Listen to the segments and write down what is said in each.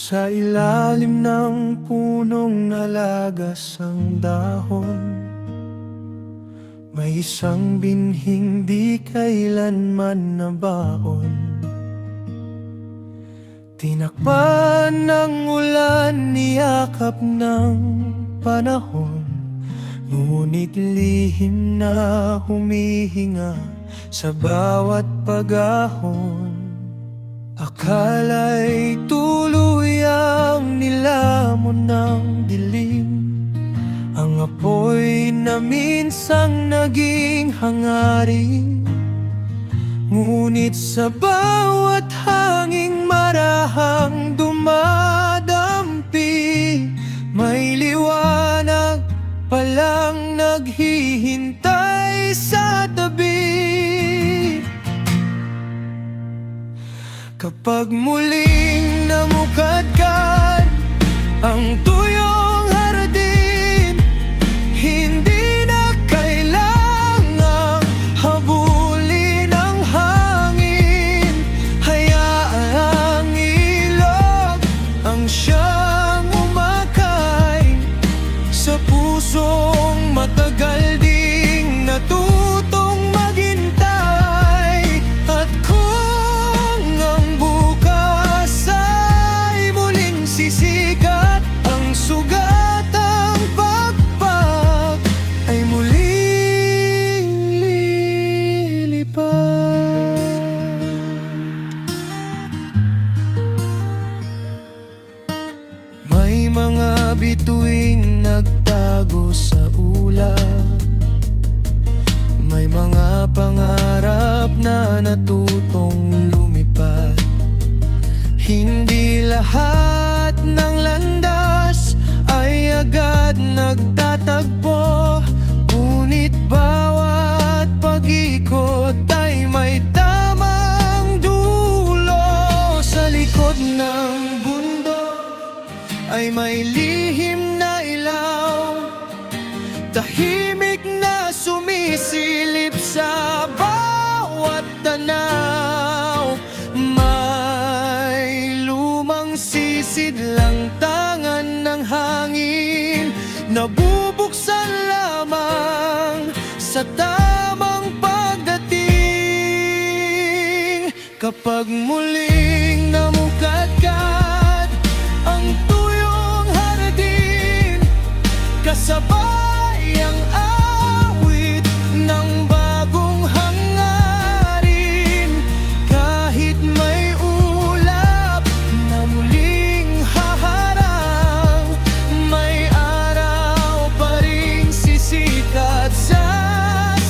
Sa ilalim ng punong nalagas ang dahon, may isang binhing di kailanman nabaon. Tinakpan ng ulan, niyakap ng panahon, ngunit lihim na humihinga sa bawat pag-ahon. Akala'y tuluyang nilamon ng dilim, ang apoy na minsang naging hangarin. Ngunit sa bawat hanging marahang dumadampi, may liwanag palang naghihintay sa tabi. Kapag muling namukadkad ang tuyong hardin, hindi na kailangang habulin ang hangin. Hayaan ang ilog ang siyang umakay sa pusong matagal ding natutong maghintay. At kung ang bukas ay muling sisikat, ang sugatang pagpag ay muling lilipad. May mga bituing nagtago sa ulap, may mga pangarap na natutong lumipad. Hindi lahat ng landas ay agad nagtatagpo, ngunit bawat pag-ikot ay may tamang dulo. Sa likod ng bundok ay may lihim na ilaw, tahimik na sumisilip sa bawat tanaw. May lumang sisid lang tangan ng hangin, nabubuksan lamang sa tamang pagdating. Kapag muling namukadkad ang tuyong hardin, kasabay ang awit ng bagong hangarin. Kahit may ulap na muling haharang, may araw pa ring sisikat sa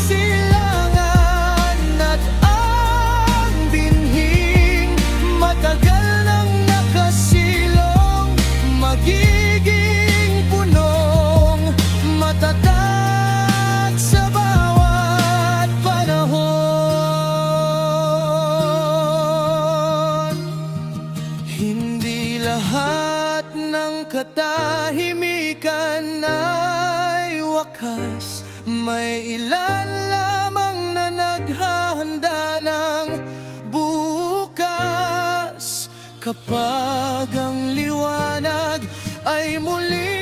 silangan. At ang binhing matagal nang nakasilong, magiging punong matatag sa bawat panahon. Hindi lahat ng katahimikan ay wakas, may ilan lamang na naghahanda ng bukas. Kapag ang liwanag ay muli